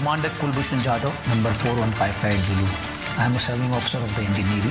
Commander Kulbhushan Jadhav, number 4155 Zulu. I am a serving officer of the Indian Navy.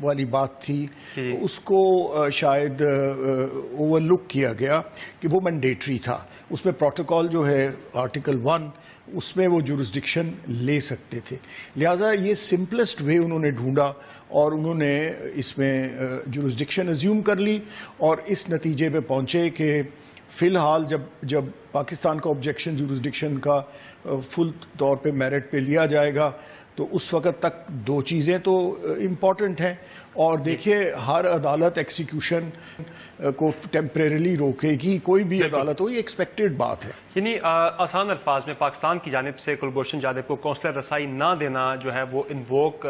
والی بات تھی اس کو شاید اوور لک کیا گیا کہ وہ مینڈیٹری تھا. اس میں پروٹوکول جو ہے آرٹیکل 1 اس میں وہ جورسڈکشن لے سکتے تھے. لہٰذا یہ سمپلسٹ وے انہوں نے ڈھونڈا اور انہوں نے اس میں جورسڈکشن ازیوم کر لی اور اس نتیجے پہ پہنچے کہ فی الحال جب پاکستان کا آبجیکشن جورسڈکشن کا فل طور پہ میرٹ پہ لیا جائے گا تو اس وقت تک دو چیزیں تو امپورٹنٹ ہیں. اور دیکھیے ہر عدالت ایکسیکیوشن کو ٹیمپریریلی روکے گی, کوئی بھی عدالت ہو, یہ ایکسپیکٹڈ بات ہے. یعنی آسان الفاظ میں پاکستان کی جانب سے کلبھوشن جادو کو کونسلر رسائی نہ دینا جو ہے وہ انووک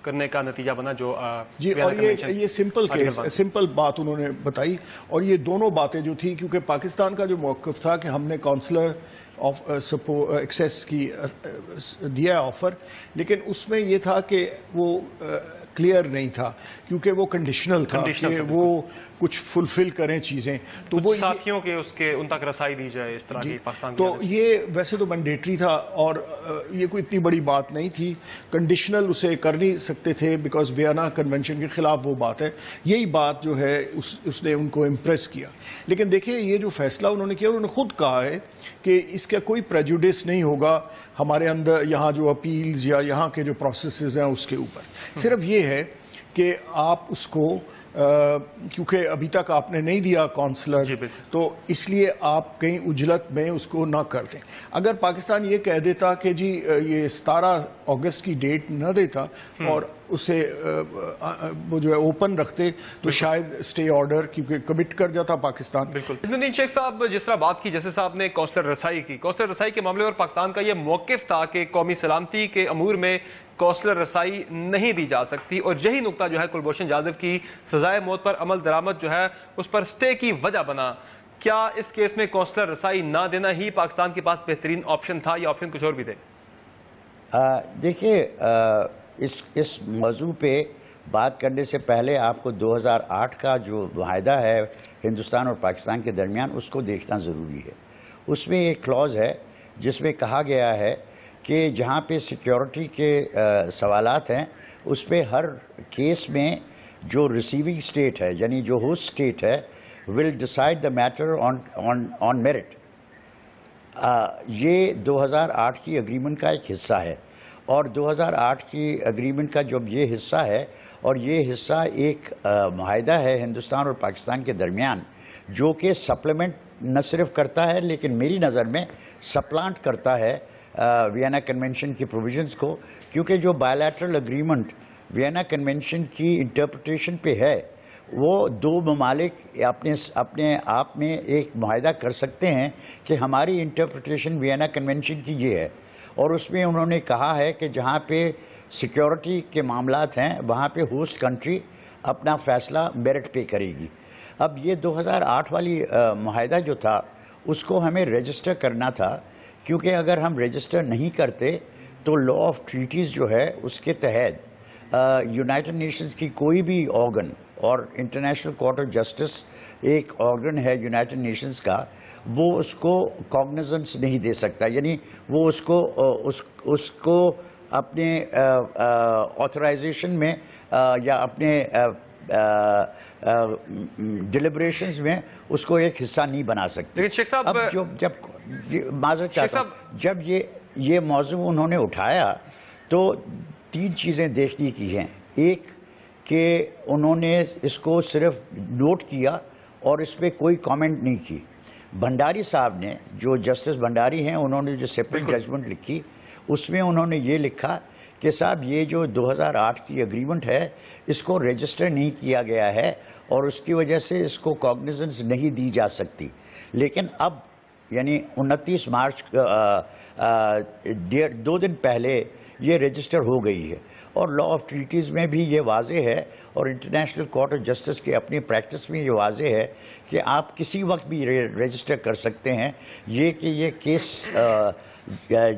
کرنے کا نتیجہ بنا جو جی. اور یہ سمپل بات انہوں نے بتائی اور یہ دونوں باتیں جو تھی کیونکہ پاکستان کا جو موقف تھا کہ ہم نے کونسلر آف ایکسیس کی دیا آفر, لیکن اس میں یہ تھا کہ وہ کلیئر نہیں تھا کیونکہ وہ کنڈیشنل تھا کہ وہ کچھ فلفل کریں چیزیں, تو وہ ساتھیوں کے اس کے ان تک رسائی دی جائے اس طرح کی پاکستان. تو یہ ویسے تو مینڈیٹری تھا اور یہ کوئی اتنی بڑی بات نہیں تھی, کنڈیشنل اسے کر نہیں سکتے تھے بیکاز وینا کنونشن کے خلاف وہ بات ہے. یہی بات جو ہے اس نے ان کو امپریس کیا. لیکن دیکھیں یہ جو فیصلہ انہوں نے کیا, انہوں نے خود کہا ہے کہ اس کا کوئی پریجوڈس نہیں ہوگا ہمارے اندر یہاں جو اپیلز یا یہاں کے جو پروسیسز ہیں اس کے اوپر. صرف یہ ہے کہ آپ اس کو کیونکہ ابھی تک آپ نے نہیں دیا کونسلر تو اس لیے آپ کہیں اجلت میں اس کو نہ کر دیں. اگر پاکستان یہ کہہ دیتا کہ جی یہ 17 اگست کی ڈیٹ نہ دیتا اور اسے وہ جو ہے اوپن رکھتے تو شاید اسٹے آرڈر کیونکہ کمٹ کر جاتا پاکستان. بالکل. عدنان شیخ صاحب جس طرح بات کی جیسے صاحب نے کونسلر رسائی کی, کونسلر رسائی کے معاملے پر پاکستان کا یہ موقف تھا کہ قومی سلامتی کے امور میں کونسلر رسائی نہیں دی جا سکتی اور یہی نقطہ جو ہے کلبھوشن جادو کی سزائے موت پر عمل درآمد جو ہے اس پر سٹے کی وجہ بنا. کیا اس کیس میں کونسلر رسائی نہ دینا ہی پاکستان کے پاس بہترین آپشن تھا یا آپشن کچھ اور بھی تھے؟ دیکھیے اس موضوع پہ بات کرنے سے پہلے آپ کو 2008 کا جو معاہدہ ہے ہندوستان اور پاکستان کے درمیان اس کو دیکھنا ضروری ہے. اس میں ایک کلوز ہے جس میں کہا گیا ہے کہ جہاں پہ سیکیورٹی کے سوالات ہیں اس پہ ہر کیس میں جو ریسیونگ اسٹیٹ ہے یعنی جو ہوسٹ اسٹیٹ ہے will decide the matter on merit. یہ 2008 کی اگریمنٹ کا ایک حصہ ہے اور 2008 کی اگریمنٹ کا جب یہ حصہ ہے اور یہ حصہ ایک معاہدہ ہے ہندوستان اور پاکستان کے درمیان جو کہ سپلیمنٹ نہ صرف کرتا ہے لیکن میری نظر میں سپلانٹ کرتا ہے وینا کنونشن کی پروویژنز کو, کیونکہ جو بائیلیٹرل اگریمنٹ وینا کنونشن کی انٹرپریٹیشن پہ ہے وہ دو ممالک اپنے آپ میں ایک معاہدہ کر سکتے ہیں کہ ہماری انٹرپریٹیشن وینا کنونشن کی یہ ہے. اور اس میں انہوں نے کہا ہے کہ جہاں پہ سیکیورٹی کے معاملات ہیں وہاں پہ ہوسٹ کنٹری اپنا فیصلہ میرٹ پہ کرے گی. اب یہ 2008 والی معاہدہ جو تھا اس کو ہمیں رجسٹر کرنا تھا کیونکہ اگر ہم رجسٹر نہیں کرتے تو لا آف ٹریٹیز جو ہے اس کے تحت یونائٹڈ نیشنز کی کوئی بھی آرگن اور انٹرنیشنل کورٹ آف جسٹس ایک آرگن ہے یونائٹڈ نیشنز کا, وہ اس کو کاگنیزنس نہیں دے سکتا. یعنی وہ اس کو اپنے آتھرائزیشن میں یا اپنے ڈیلیبریشنز میں اس کو ایک حصہ نہیں بنا سکتے. لیکن شیخ صاحب جب معذرت چاہتا ہوں, جب یہ موضوع انہوں نے اٹھایا تو 3 چیزیں دیکھنے کی ہیں. ایک کہ انہوں نے اس کو صرف نوٹ کیا اور اس پہ کوئی کامنٹ نہیں کی. بھنڈاری صاحب نے جو جسٹس بھنڈاری ہیں انہوں نے جو سیپریٹ ججمنٹ لکھی اس میں انہوں نے یہ لکھا کہ صاحب یہ جو 2008 کی اگریمنٹ ہے اس کو رجسٹر نہیں کیا گیا ہے اور اس کی وجہ سے اس کو کاگنیزنس نہیں دی جا سکتی. لیکن اب یعنی 29 مارچ 2 دن پہلے یہ رجسٹر ہو گئی ہے اور لا آف ٹریٹیز میں بھی یہ واضح ہے اور انٹرنیشنل کورٹ آف جسٹس کے اپنی پریکٹس میں یہ واضح ہے کہ آپ کسی وقت بھی رجسٹر کر سکتے ہیں. یہ کہ یہ کیس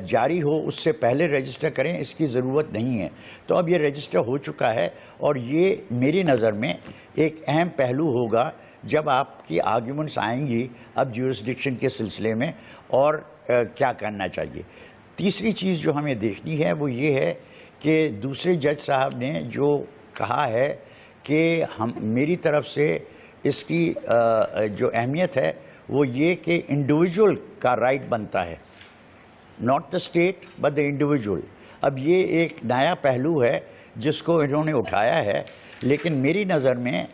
جاری ہو اس سے پہلے رجسٹر کریں اس کی ضرورت نہیں ہے. تو اب یہ رجسٹر ہو چکا ہے اور یہ میری نظر میں ایک اہم پہلو ہوگا جب آپ کی آرگیومنٹس آئیں گی اب جیورسڈکشن کے سلسلے میں اور کیا کرنا چاہیے. تیسری چیز جو ہمیں دیکھنی ہے وہ یہ ہے کہ دوسرے جج صاحب نے جو کہا ہے کہ میری طرف سے اس کی جو اہمیت ہے وہ یہ کہ انڈیویجول کا رائٹ بنتا ہے، not the state but the individual. اب یہ ایک نیا پہلو ہے جس کو انہوں نے اٹھایا ہے، لیکن میری نظر میں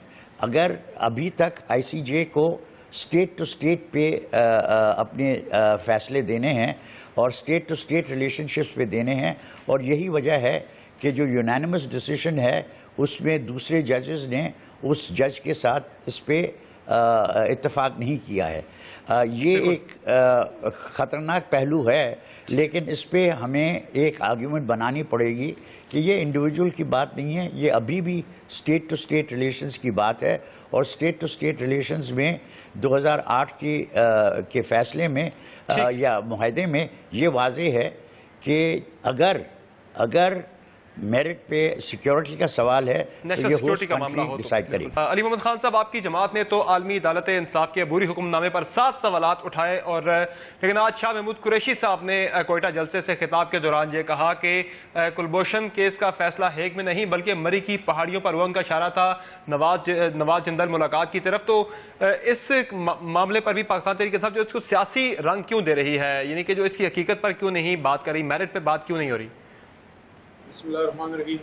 اگر ابھی تک آئی سی جے کو اسٹیٹ ٹو اسٹیٹ پہ اپنے فیصلے دینے ہیں اور state to state relationships پہ دینے ہیں، اور یہی وجہ ہے کہ جو یونانیمس ڈیسیشن ہے اس میں دوسرے ججز نے اس جج کے ساتھ اس پہ اتفاق نہیں کیا ہے۔ یہ ایک خطرناک پہلو ہے، لیکن اس پہ ہمیں ایک آرگیومنٹ بنانی پڑے گی کہ یہ انڈیویجول کی بات نہیں ہے، یہ ابھی بھی اسٹیٹ ٹو اسٹیٹ ریلیشنز کی بات ہے، اور اسٹیٹ ٹو اسٹیٹ ریلیشنز میں 2008 کے فیصلے میں یا معاہدے میں یہ واضح ہے کہ اگر میرٹ پہ سیکیورٹی کا سوال ہے تو یہ ہوسٹ کنٹری ڈیسائیڈ کرے گی۔ علی محمد خان صاحب، آپ کی جماعت نے تو عالمی عدالت انصاف کے عبوری حکم نامے پر 7 سوالات اٹھائے، اور لیکن آج شاہ محمود قریشی صاحب نے کوئٹہ جلسے سے خطاب کے دوران یہ کہا کہ کلبھوشن کیس کا فیصلہ ہیگ میں نہیں بلکہ مری کی پہاڑیوں پر، وہ ان کا اشارہ تھا نواز جندل ملاقات کی طرف۔ تو اس معاملے پر بھی پاکستان تحریک انصاف جو اس کو سیاسی رنگ کیوں دے رہی ہے، یعنی کہ جو اس کی حقیقت پر کیوں نہیں بات کر رہی، میرٹ پہ بات کیوں نہیں ہو رہی؟ بسم اللہ الرحمن الرحیم،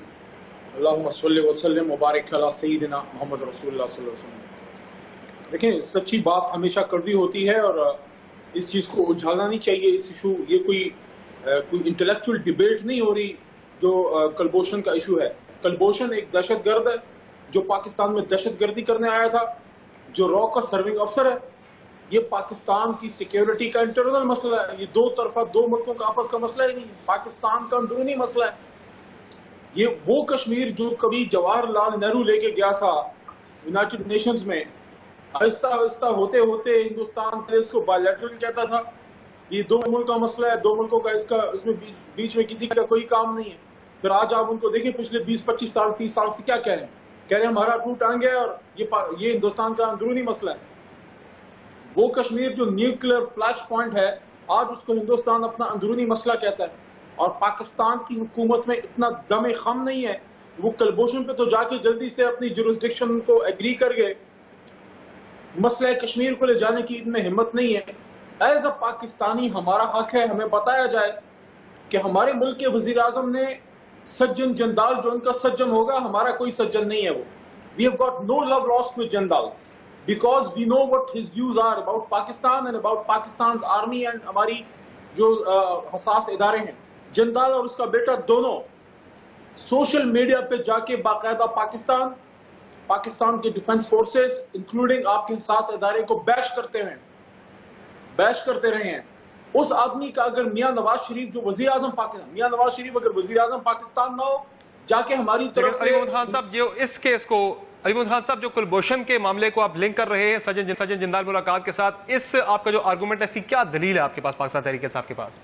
اللہم صلی وسلم مبارک علی سیدنا محمد رسول اللہ صلی اللہ علیہ وسلم۔ دیکھیں، سچی بات ہمیشہ کڑوی ہوتی ہے اور اس چیز کو اجھالنا نہیں چاہیے۔ اس ایشو، یہ کوئی انٹلیکچوئل ڈیبیٹ نہیں ہو رہی جو کلبھوشن کا ایشو ہے۔ کلبھوشن ایک دہشت گرد ہے جو پاکستان میں دہشت گردی کرنے آیا تھا، جو رو کا سرونگ افسر ہے۔ یہ پاکستان کی سیکیورٹی کا انٹرنل مسئلہ ہے، یہ دو طرفہ دو ملکوں کا آپس کا مسئلہ ہی نہیں، پاکستان کا اندرونی مسئلہ ہے۔ یہ وہ کشمیر جو کبھی جواہر لال نہرو لے کے گیا تھا یونائٹڈ نیشنز میں، آہستہ آہستہ ہوتے ہوتے ہندوستان اس کو بائیلیٹرل کہتا تھا۔ یہ دو ملک کا مسئلہ ہے، دو ملکوں کا، اس میں بیچ میں کسی کا کوئی کام نہیں ہے۔ پھر آج آپ ان کو دیکھیں پچھلے 20-25 سال 30 سال سے کیا کہہ رہے ہیں ہمارا ٹو ٹانگ ہے اور یہ ہندوستان کا اندرونی مسئلہ ہے۔ وہ کشمیر جو نیوکلیر فلیش پوائنٹ ہے، آج اس کو ہندوستان اپنا اندرونی مسئلہ کہتا ہے، اور پاکستان کی حکومت میں اتنا دم خم نہیں ہے۔ وہ کلبھوشن پہ تو جا کے جلدی سے اپنی جورسڈکشن کو ایگری کر گئے، مسئلہ کشمیر کو لے جانے کی ان میں ہمت نہیں ہے۔ ایز اے پاکستانی ہمارا حق ہے ہمیں بتایا جائے کہ ہمارے ملک کے وزیر اعظم نے سجن جندال جو ان کا سجن ہوگا، ہمارا کوئی سجن نہیں ہے وہ۔ We have got no love lost with Jandal because we know what his views are about Pakistan and about Pakistan's army and ہماری جو حساس ادارے ہیں۔ جندال اور اس کا بیٹا دونوں سوشل میڈیا پہ جا کے باقاعدہ پاکستان کے ڈیفنس فورسز انکلوڈنگ آپ کے حساس ادارے کو بیش کرتے رہے ہیں۔ اس آدمی کا اگر میاں نواز شریف جو وزیر اعظم پاکستان، میاں نواز شریف اگر وزیر اعظم پاکستان نہ ہو، جا کے ہماری طرف سے علی محمد خان صاحب جو اس کیس کو، علی محمد خان صاحب جو کلبھوشن کے معاملے کو آپ لنک کر رہے ہیں سجن جندال ملاقات کے ساتھ، اس آپ کا جو آرگومنٹ ہے اس کی کیا دلیل ہے آپ کے پاس، پاکستان تحریک انصاف کے پاس؟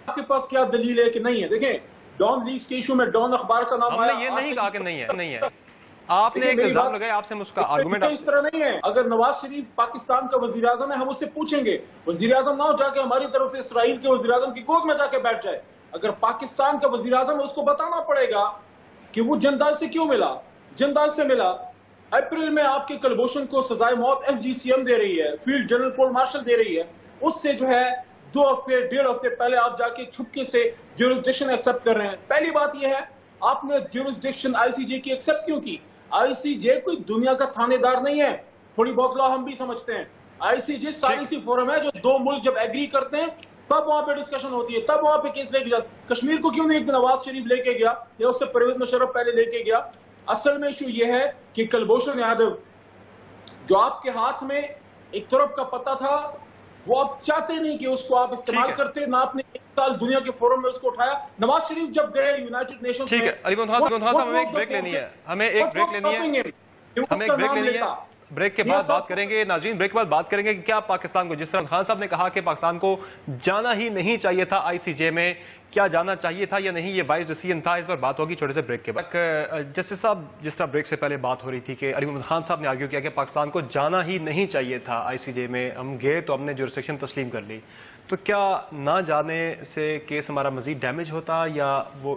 آپ کے پاس کیا دلیل ہے کہ نہیں ہے؟ دیکھیں، ڈان لیکس کے ایشو میں ڈان اخبار کا نام آیا، ہم نے یہ نہیں کہا کہ نہیں ہے، آپ نے ایک الزام لگایا، آپ سے اس کا آرگومنٹ اس طرح نہیں ہے۔ اگر نواز شریف پاکستان کا وزیر اعظم ہے، ہم اس سے پوچھیں گے، وزیر اعظم نہ ہو جا کے ہماری طرف سے اسرائیل کے وزیر اعظم کی گود میں جا کے بیٹھ جائے۔ اگر پاکستان کا وزیر اعظم ہے، اس کو بتانا پڑے گا کہ وہ جندال سے کیوں ملا، جندال سے ملا۔ اپریل میں آپ کے کلبھوشن کو سزائے موت FGCM دے رہی ہے، فیلڈ جنرل کورٹ مارشل دے رہی ہے، اس سے جو ہے 2 ہفتے 1.5 ہفتے پہلے آپ جا کے چھپکے سے جورسڈکشن ایکسپٹ کر رہے ہیں۔ پہلی بات یہ ہے، آپ نے جورسڈکشن ICJ کی ایکسپٹ کیوں کی؟ ICJ کوئی دنیا کا تھانے دار نہیں ہے، تھوڑی بہت لا ہم بھی سمجھتے ہیں۔ ICJ ساری سی فورم ہے جو دو ملک جب ایگری کرتے ہیں تب وہاں پہ ڈسکشن ہوتی ہے، تب وہاں پہ کیس لے کے جاتے۔ کشمیر کو کیوں نہیں نواز شریف لے کے گیا یا اس سے پرویز مشرف پہلے لے کے گیا؟ اصل میں ایشو یہ ہے کہ کلبھوشن یادو جو آپ کے ہاتھ میں ایک طرف کا پتہ تھا، وہ آپ چاہتے نہیں کہ اس کو آپ استعمال کرتے، نہ آپ نے 1 سال دنیا کے فورم میں اس کو اٹھایا۔ نواز شریف جب گئے یونائٹڈ نیشنز ٹھیک ہے علی محمد خان صاحب، ہمیں ایک بریک لینی ہے، بریک کے بعد بات کریں گے ناظرین، بریک کے بعد بات کریں گے کہ کیا پاکستان کو، جس طرح خان صاحب نے کہا کہ پاکستان کو جانا ہی نہیں چاہیے تھا ICJ میں، کیا جانا چاہیے تھا یا نہیں، یہ وائز ڈیسیژن تھا، اس پر بات ہوگی چھوٹے سے بریک کے بعد۔ جسٹس صاحب، جس طرح بریک سے پہلے بات ہو رہی تھی کہ علی محمد خان صاحب نے آرگیو کیا کہ پاکستان کو جانا ہی نہیں چاہیے تھا ICJ میں، ہم گئے تو ہم نے جورسڈکشن تسلیم کر لی، تو کیا نہ جانے سے کیس ہمارا مزید ڈیمیج ہوتا یا وہ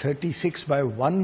36/1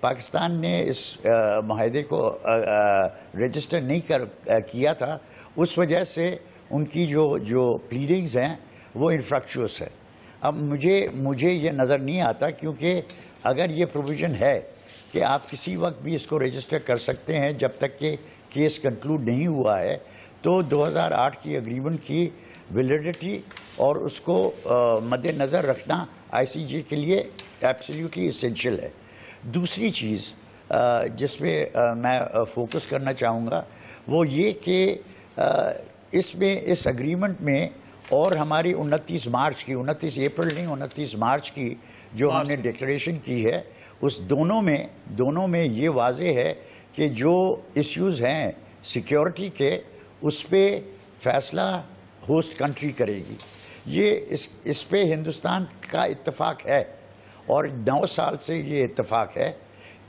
پاکستان نے اس معاہدے کو رجسٹر نہیں کیا تھا، اس وجہ سے ان کی جو پلیڈنگز ہیں وہ انفرکچوس ہے. اب مجھے یہ نظر نہیں آتا، کیونکہ اگر یہ پروویژن ہے کہ آپ کسی وقت بھی اس کو رجسٹر کر سکتے ہیں جب تک کہ کیس کنکلوڈ نہیں ہوا ہے، تو 2008 کی اگریمنٹ کی ویلیڈیٹی اور اس کو مد نظر رکھنا آئی سی جے کے لیے ایبسلیوٹلی اسینشیل ہے. دوسری چیز جس پہ میں فوکس کرنا چاہوں گا وہ یہ کہ اس اگریمنٹ میں اور ہماری 29 اپریل نہیں 29 مارچ کی جو ہم نے ڈکلیریشن کی ہے، اس دونوں میں یہ واضح ہے کہ جو ایشوز ہیں سیکیورٹی کے، اس پہ فیصلہ ہوسٹ کنٹری کرے گی. یہ اس پہ ہندوستان کا اتفاق ہے اور 9 سال سے یہ اتفاق ہے.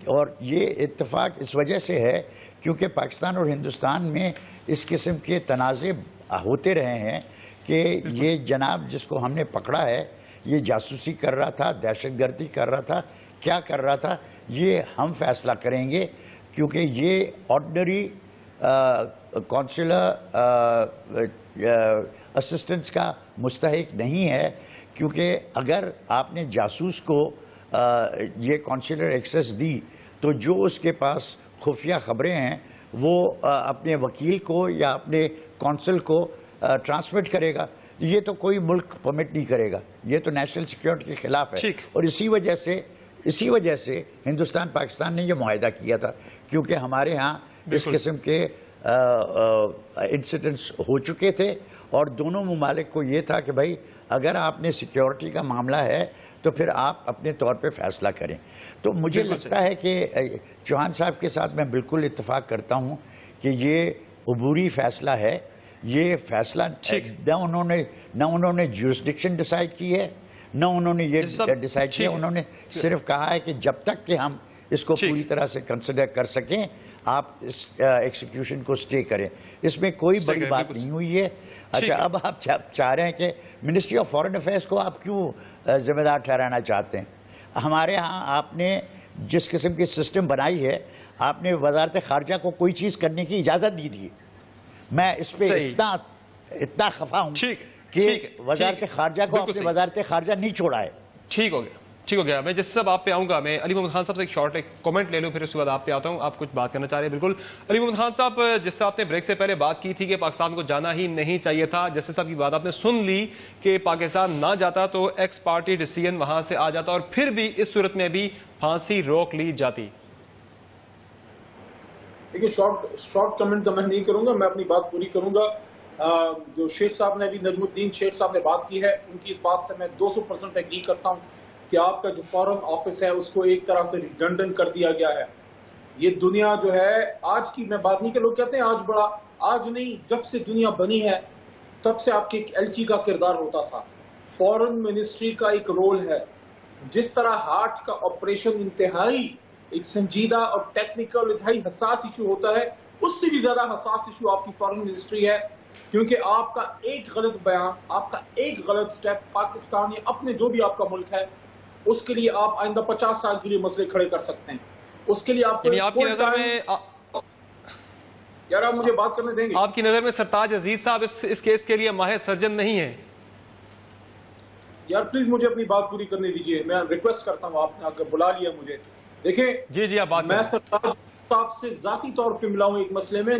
اور یہ اتفاق اس وجہ سے ہے کیونکہ پاکستان اور ہندوستان میں اس قسم کے تنازع ہوتے رہے ہیں کہ یہ جناب جس کو ہم نے پکڑا ہے یہ جاسوسی کر رہا تھا، دہشت گردی کر رہا تھا، کیا کر رہا تھا، یہ ہم فیصلہ کریں گے. کیونکہ یہ آرڈنری کونسلر اسسٹنس کا مستحق نہیں ہے. کیونکہ اگر آپ نے جاسوس کو یہ کونسلر ایکسیس دی تو جو اس کے پاس خفیہ خبریں ہیں وہ اپنے وکیل کو یا اپنے کونسل کو ٹرانسمٹ کرے گا. یہ تو کوئی ملک پرمٹ نہیں کرے گا، یہ تو نیشنل سیکیورٹی کے خلاف ہے. اور اسی وجہ سے ہندوستان پاکستان نے یہ معاہدہ کیا تھا، کیونکہ ہمارے ہاں اس قسم کے انسیڈنٹس ہو چکے تھے اور دونوں ممالک کو یہ تھا کہ بھائی اگر آپ نے سیکیورٹی کا معاملہ ہے تو پھر آپ اپنے طور پہ فیصلہ کریں. تو مجھے لگتا ہے کہ چوہان صاحب کے ساتھ میں بالکل اتفاق کرتا ہوں کہ یہ عبوری فیصلہ ہے. یہ فیصلہ نہ انہوں نے جورسڈکشن ڈیسائیڈ کی ہے، نہ انہوں نے یہ ڈیسائیڈ کیا. انہوں نے صرف کہا ہے کہ جب تک کہ ہم اس کو پوری طرح سے کنسیڈر کر سکیں آپ اس ایکسیکیوشن کو سٹے کریں. اس میں کوئی بڑی بات نہیں ہوئی ہے. اچھا، اب آپ چاہ رہے ہیں کہ منسٹری آف فارن افیئرس کو آپ کیوں ذمہ دار ٹھہرانا چاہتے ہیں؟ ہمارے ہاں آپ نے جس قسم کی سسٹم بنائی ہے، آپ نے وزارت خارجہ کو کوئی چیز کرنے کی اجازت دی تھی. میں اس پہ اتنا خفا ہوں کہ وزارت خارجہ کو اپنے وزارت خارجہ نہیں چھوڑا ہے. ٹھیک ہو گیا. میں جس سب آپ پہ آؤں گا، میں علی محمد خان صاحب سے ایک شارٹ کامنٹ لے لوں، پھر اس کے بعد آپ پہ آتا ہوں. آپ کچھ بات کرنا چاہ رہے ہیں؟ بالکل علی محمد خان صاحب، جس سے آپ نے بریک سے پہلے بات کی تھی کہ پاکستان کو جانا ہی نہیں چاہیے تھا، جسٹس صاحب کی بات آپ نے سن لی کہ پاکستان نہ جاتا تو ایکس پارٹی ڈیسیژن وہاں سے آ جاتا اور پھر بھی اس صورت میں بھی پھانسی روک لی جاتی. دیکھیے، شارٹ کمنٹ تو میں نہیں کروں گا، میں اپنی بات پوری کروں گا. جو شیخ صاحب نے بھی، نجم الدین شیخ صاحب نے بات کی ہے، ان کی اس بات سے میں 200% ایگری کرتا ہوں کہ آپ کا جو فارن آفس ہے اس کو ایک طرح سے ریڈنڈنٹ کر دیا گیا ہے. یہ دنیا جو ہے آج کی، میں بات نہیں کہ لوگ کہتے ہیں آج نہیں، جب سے دنیا بنی ہے تب سے آپ کے ایک ایل چی کا کردار ہوتا تھا. فارن منسٹری کا ایک رول ہے. جس طرح ہارٹ کا آپریشن انتہائی ایک سنجیدہ اور ٹیکنیکل انتہائی حساس ایشو ہوتا ہے، اس سے بھی زیادہ حساس ایشو آپ کی فارن منسٹری ہے. کیونکہ آپ کا ایک غلط بیان، آپ کا ایک غلط سٹیپ پاکستان یا اپنے جو بھی آپ کا ملک ہے اس کے لیے آپ آئندہ 50 سال کے لیے مسئلے کھڑے کر سکتے ہیں. اس کے لیے آپ کو یار آپ مجھے بات کرنے دیں گے؟ آپ کی نظر میں سرتاج عزیز صاحب اس کیس کے لیے ماہر سرجن نہیں ہے؟ یار پلیز مجھے اپنی بات پوری کرنے دیجیے، میں ریکویسٹ کرتا ہوں. آپ نے آ بلا لیا مجھے. دیکھیں جی آپ بات میں سرتاج صاحب سے ذاتی طور پہ ملا ہوں ایک مسئلے میں.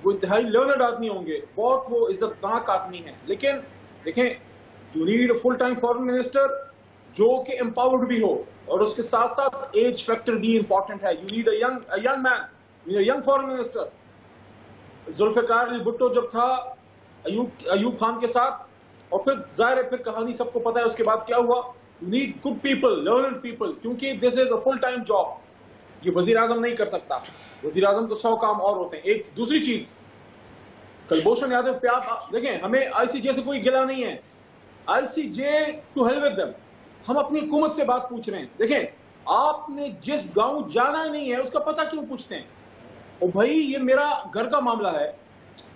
وہ انتہائی لرنڈ آدمی ہوں گے، بہت وہ عزت ناک آدمی ہیں. لیکن دیکھیں، you need a full time foreign minister جو کہ امپاورڈ بھی ہو، اور اس کے ساتھ ساتھ ایج فیکٹر بھی امپورٹنٹ ہے. You need a young man, you need a young foreign minister. Zulfikar Ali Bhutto جب تھا ایوب خان کے ساتھ، اور پھر ظاہر ہے پھر کہانی سب کو پتا ہے اس کے بعد کیا ہوا. You need good people, learned people, کیونکہ دس از اے فل ٹائم جاب. یہ وزیر اعظم نہیں کر سکتا. وزیر اعظم کو 100 کام اور ہوتے ہیں. ایک دوسری چیز، کلبھوشن یادو پہ آپ دیکھیں، ہمیں آئی سی جے سے کوئی گلہ نہیں ہے. آئی سی جے ٹو ہیل ود دم. ہم اپنی حکومت سے بات پوچھ رہے ہیں. دیکھیں، آپ نے جس گاؤں جانا نہیں ہے اس کا پتہ کیوں پوچھتے ہیں؟ اور بھائی یہ میرا گھر کا معاملہ ہے.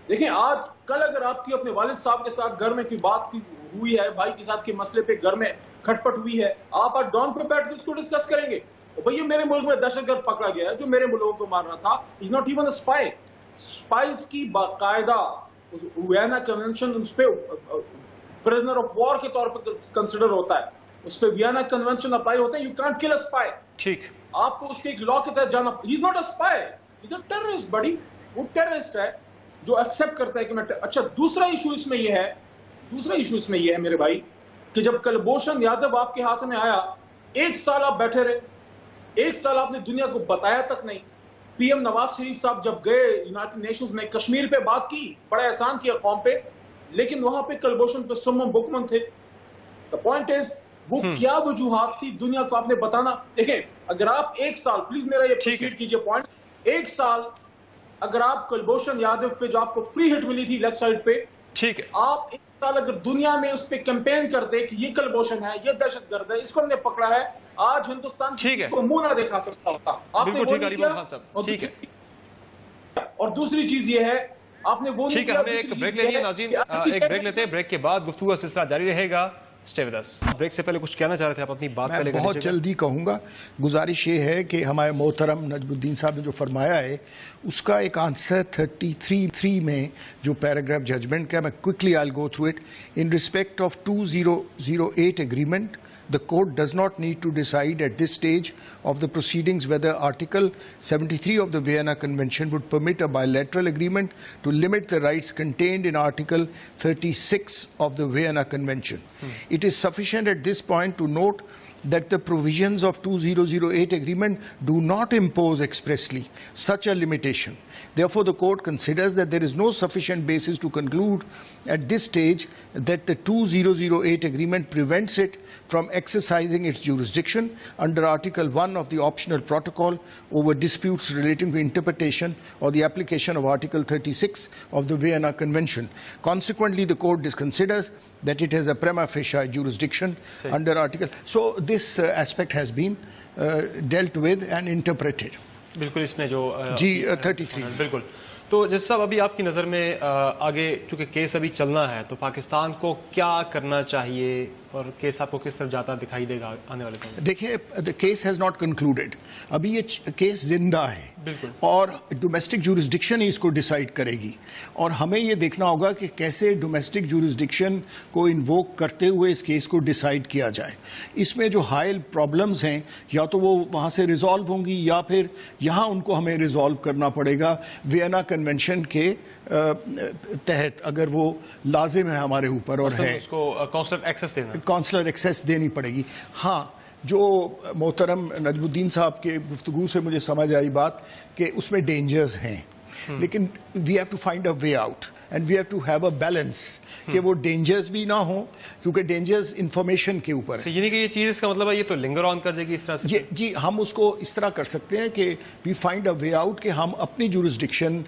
دیکھیں، آج کل اگر آپ کی اپنے والد صاحب کے ساتھ گھر میں کوئی بات ہوئی ہے، بھائی کے ساتھ کے مسئلے پہ گھر میں کھٹپٹ ہوئی ہے، آپ آج ڈان پہ بیٹھ کے اس کو ڈسکس کریں گے. بھئی میرے ملک میں دہشت گرد پکڑا گیا ہے جو میرے ملکوں کو مار رہا تھا. Is not even a spy. Spies کی باقاعدہ وینا کنونشن اس پہ پرزنر آف وار کے طور پہ کنسیڈر ہوتا ہے, اس پہ وینا کنونشن اپلائی ہوتا ہے. یو کانٹ کل اے اسپائی. ٹھیک, آپ کو اس کے ایک لا کے تحت جانا. He is not a spy, he is a terrorist بڑی. وہ ٹیررسٹ ہے جو ایکسپٹ کرتا ہے کہ میں. اچھا دوسرا ایشو اس میں یہ ہے میرے بھائی کہ جب کلبھوشن یادو آپ کے ہاتھ میں آیا, 1 سال آپ بیٹھے رہے, 1 سال آپ نے دنیا کو بتایا تک نہیں. پی ایم نواز شریف صاحب جب گئے یونائٹڈ نیشنز میں کشمیر پہ بات کی, بڑا احسان کیا قوم پہ, لیکن وہاں پہ کلبھوشن پہ سمم بکمن تھے. دا پوائنٹ از وہ کیا وجوہات تھی دنیا کو آپ نے بتانا. دیکھیں اگر آپ 1 سال, پلیز میرا یہ پروسیڈ کیجئے پوائنٹ, 1 سال اگر آپ کلبھوشن یادو پہ جو آپ کو فری ہٹ ملی تھی لیفٹ سائڈ پہ, ٹھیک ہے, آپ 1 سال اگر دنیا میں اس پہ کیمپین کرتے کہ یہ کلبھوشن ہے, یہ دہشت گرد ہے, اس کو ہم نے پکڑا ہے, آج ہندوستان ٹھیک ہے, کو منہ نہ دکھا سکتا ہوتا. آپ نے وہ نہیں کیا. ٹھیک ہے, اور دوسری چیز یہ ہے آپ نے وہ نہیں ٹھیک ہے. ہمیں ایک بریک لینی ہے ناظرین, ایک بریک لیتے ہیں, بریک کے بعد گفتگو کا سلسلہ جاری رہے گا. Stay with us. بریک سے پہلے کچھ کہنا چاہ رہے تھے آپ اپنی بات پہلے. میں بہت جلدی کہوں گا. گزارش یہ ہے کہ ہمارے محترم نجم الدین صاحب نے جو فرمایا ہے اس کا ایک آنسر 33 میں جو پیراگراف ججمنٹ کا, میں quickly I will go through it. In respect of 2008 agreement, the court does not need to decide at this stage of the proceedings whether Article 73 of the Vienna Convention would permit a bilateral agreement to limit the rights contained in Article 36 of the Vienna Convention. It is sufficient at this point to note that the provisions of 2008 agreement do not impose expressly such a limitation. Therefore, the court considers that there is no sufficient basis to conclude at this stage that the 2008 agreement prevents it from exercising its jurisdiction under Article 1 of the optional protocol over disputes relating to interpretation or the application of Article 36 of the Vienna Convention. Consequently, the court considers that it has a prima facie jurisdiction under Article. So this aspect has been dealt with and interpreted. بالکل, اس میں جو جی 33 بالکل. تو جس صاحب ابھی آپ کی نظر میں آگے چونکہ کیس ابھی چلنا ہے تو پاکستان کو کیا کرنا چاہیے اور کیس آپ کو کس طرف جاتا دکھائی دے گا آنے والے دنوں میں؟ دیکھیں, the case has not concluded. ابھی یہ کیس زندہ ہے بالکل, اور ڈومیسٹک جورسڈکشن ہی اس کو ڈیسائیڈ کرے گی, اور ہمیں یہ دیکھنا ہوگا کہ کیسے ڈومیسٹک جورسڈکشن کو انووک کرتے ہوئے اس کیس کو ڈیسائیڈ کیا جائے. اس میں جو حائل پرابلمز ہیں یا تو وہ وہاں سے ریزالو ہوں گی یا پھر یہاں ان کو ہمیں ریزالو کرنا پڑے گا وینا کنونشن کے تحت, اگر وہ لازم ہے ہمارے اوپر اور ہے اس کو کونسلر ایکسس دینا, کونسلر ایکسیس دینی پڑے گی. ہاں, جو محترم نجم الدین صاحب کے گفتگو سے مجھے سمجھ آئی بات کہ اس میں ڈینجرز ہیں, لیکن we have to find a way out and we have to have a balance کہ وہ ڈینجرز بھی نہ ہوں, کیونکہ ڈینجرز انفارمیشن کے اوپر ہے. یعنی کہ یہ چیز اس کا مطلب ہے یہ تو لنگر آن کر جائے گی اس طرح سے. جی, ہم اس کو اس طرح کر سکتے ہیں کہ we find a way out کہ ہم اپنی جورسڈکشن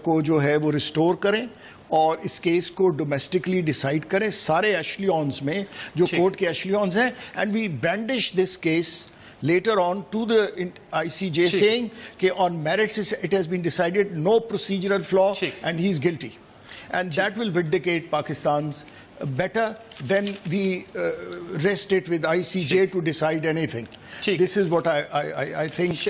کو جو ہے وہ ریسٹور کریں اور اس کیس کو ڈومیسٹکلی ڈیسائیڈ کریں سارے ایشلیونز میں جو کورٹ کے ایشلیونز ہیں, and we brandish this case later on to the ICJ saying that on merits it has been decided no procedural flaw and he is guilty, and that will vindicate Pakistan's better than we rest it with ICJ to decide anything. This is what I think.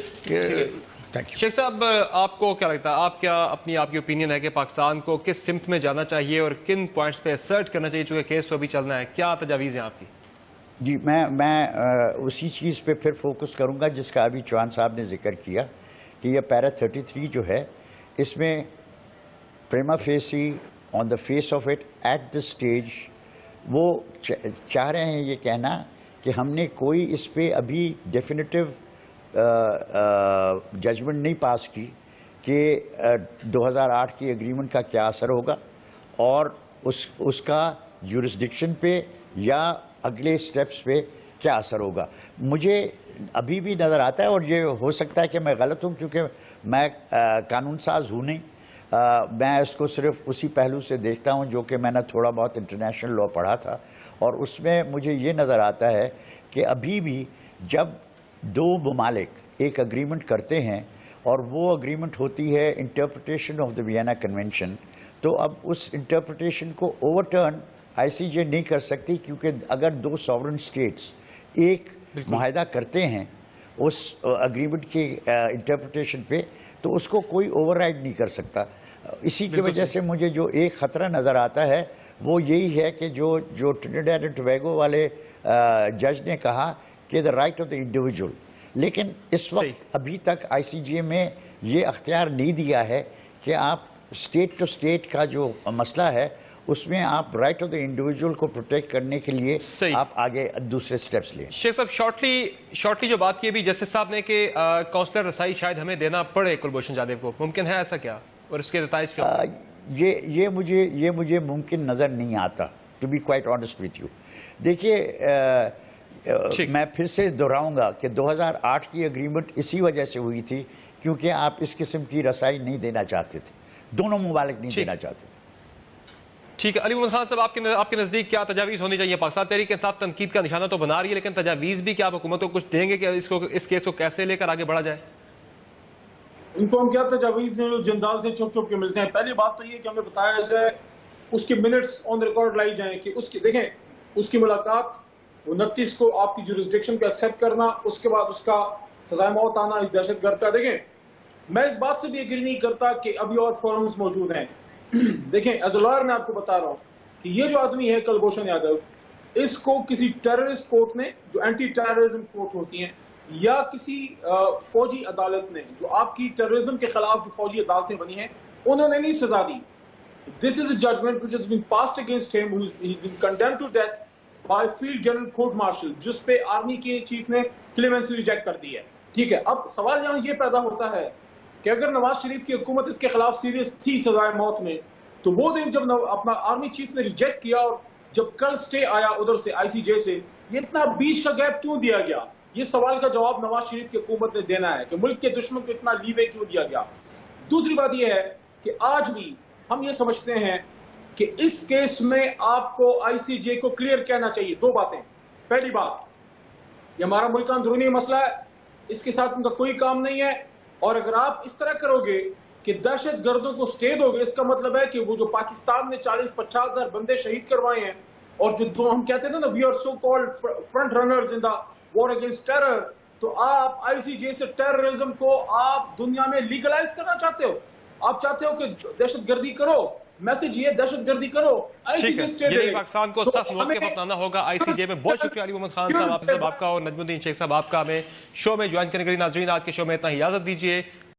Thank you. شیخ صاحب, آپ کو کیا لگتا ہے, آپ کیا اپنی آپ کی اوپینین ہے کہ پاکستان کو کس سمت میں جانا چاہیے اور کن پوائنٹس پہ اسرٹ کرنا چاہیے چونکہ کیس تو ابھی چلنا ہے, کیا تجاویز ہیں آپ کی؟ جی, میں اسی چیز پہ پھر فوکس کروں گا جس کا ابھی چوہان صاحب نے ذکر کیا کہ یہ پیرا 33 جو ہے اس میں prima facie on the face of it at the stage وہ چاہ رہے ہیں یہ کہنا کہ ہم نے کوئی اس پہ ابھی ڈیفینیٹیو ججمنٹ نہیں پاس کی کہ 2008 کی اگریمنٹ کا کیا اثر ہوگا اور اس کا جورسڈکشن پہ یا اگلے سٹیپس پہ کیا اثر ہوگا. مجھے ابھی بھی نظر آتا ہے, اور یہ ہو سکتا ہے کہ میں غلط ہوں کیونکہ میں قانون ساز ہوں نہیں, میں اس کو صرف اسی پہلو سے دیکھتا ہوں جو کہ میں نے تھوڑا بہت انٹرنیشنل لا پڑھا تھا, اور اس میں مجھے یہ نظر آتا ہے کہ ابھی بھی جب دو ممالک ایک اگریمنٹ کرتے ہیں اور وہ اگریمنٹ ہوتی ہے interpretation of the Vienna convention, تو اب اس انٹرپریٹیشن کو اوور ٹرن ICJ نہیں کر سکتی, کیونکہ اگر دو ساورن اسٹیٹس ایک معاہدہ کرتے ہیں اس اگریمنٹ کی انٹرپریٹیشن پہ، تو اس کو کوئی اوور رائڈ نہیں کر سکتا. اسی کی وجہ سے مجھے جو ایک خطرہ نظر آتا ہے وہ یہی ہے کہ جو ٹرینیڈاڈ اینڈ ٹوبیگو والے جج نے کہا کہ the right of the individual, لیکن اس وقت ابھی تک آئی سی جے میں یہ اختیار نہیں دیا ہے کہ آپ اسٹیٹ ٹو اسٹیٹ کا جو مسئلہ ہے اس میں آپ رائٹ آف دا انڈیویجول کو پروٹیکٹ کرنے کے لیے آپ آگے دوسرے سٹیپس لیں. شیخ صاحب شارٹلی جو بات کی بھی جسٹس صاحب نے کہ کونسلر رسائی شاید ہمیں دینا پڑے کلبھوشن جادیو کو، ممکن ہے ایسا کیا اور اس کے نتائج کیا؟ یہ مجھے ممکن نظر نہیں آتا، to be quite honest with you. دیکھیے میں پھر سے دہراؤں گا کہ 2008 کی اگریمنٹ اسی وجہ سے ہوئی تھی کیونکہ آپ اس قسم کی رسائی نہیں دینا چاہتے تھے، دونوں ممالک نہیں دینا چاہتے تھے. ٹھیک ہے، علی محمد خان صاحب آپ کے نزدیک کیا تجاویز ہونی چاہیے؟ پاکستان تحریک انصاف تنقید کا نشانہ تو بنا رہی ہے، لیکن تجاویز بھی کیا آپ حکومت کو کچھ دیں گے کہ اس کیس کو کیسے لے کر آگے بڑھا جائے؟ ان کو ہم کیا تجاویز دیں جو جندال سے چھپ چھپ کے ملتے ہیں؟ پہلی بات تو یہ کہ ہمیں بتایا جائے، اس کے منٹس آن ریکارڈ لائی جائیں کہ دیکھیں اس کی ملاقات 29 کو آپ کی جورسڈکشن کو ایکسیپٹ کرنا، اس کے بعد اس کا سزائے موت آنا اس دہشت گرد کا. دیکھیں میں اس بات سے بھی ایگری نہیں کرتا کہ ابھی اور فورمز موجود ہیں. دیکھیں ایز اے لائر میں آپ کو بتا رہا ہوں کہ یہ جو آدمی ہے کلبھوشن یادو، اس کو کسی ٹیررسٹ کورٹ نے، جو اینٹی ٹیررزم کورٹ ہوتی ہیں، یا کسی فوجی عدالت نے، جو آپ کی ٹیررزم کے خلاف جو فوجی عدالتیں بنی ہیں، انہوں نے نہیں سزا دی. This is a judgment which has been passed against him. He's been condemned to death by Field General Court Martial, جس پہ آرمی کے چیف نے کلیمنسی ریجیکٹ کر دی ہے. ٹھیک ہے، اب سوال یہاں یہ پیدا ہوتا ہے کہ اگر نواز شریف کی حکومت اس کے خلاف سیریس تھی سزائے موت میں، تو وہ دن جب اپنا آرمی چیف نے ریجیکٹ کیا اور جب کل سٹے آیا ادھر سے آئی سی جے سے، یہ اتنا بیچ کا گیپ کیوں دیا گیا؟ یہ سوال کا جواب نواز شریف کی حکومت نے دینا ہے کہ ملک کے دشمن کو اتنا لیوے کیوں دیا گیا. دوسری بات یہ ہے کہ آج بھی ہم یہ سمجھتے ہیں کہ اس کیس میں آپ کو آئی سی جے کو کلیئر کہنا چاہیے. دو باتیں. پہلی بات، یہ ہمارا ملک کا اندرونی مسئلہ ہے، اس کے ساتھ ان کا کوئی کام نہیں ہے، اور اگر آپ اس طرح کرو گے کہ دہشت گردوں کو سٹے دو گے، اس کا مطلب ہے کہ وہ جو پاکستان نے 40-50 ہزار بندے شہید کروائے ہیں، اور جو ہم کہتے تھے نا we are so called front runners in the war against terror, تو آپ آئی سی جے سے ٹیررزم کو آپ دنیا میں لیگلائز کرنا چاہتے ہو. آپ چاہتے ہو کہ دہشت گردی کرو، میسج یہ دہشت گردی کرو، آئی سی جے سٹے دے. پاکستان کو سخت موقف اپنانا ہوگا آئی سی جے میں. بہت شکریہ علی محمد خان صاحب آپ کا اور نجم الدین شیخ صاحب آپ کا ہمیں شو میں جوائن کرنے کے لیے. ناظرین آج کے شو میں اتنا ہی اجازت دیجیے.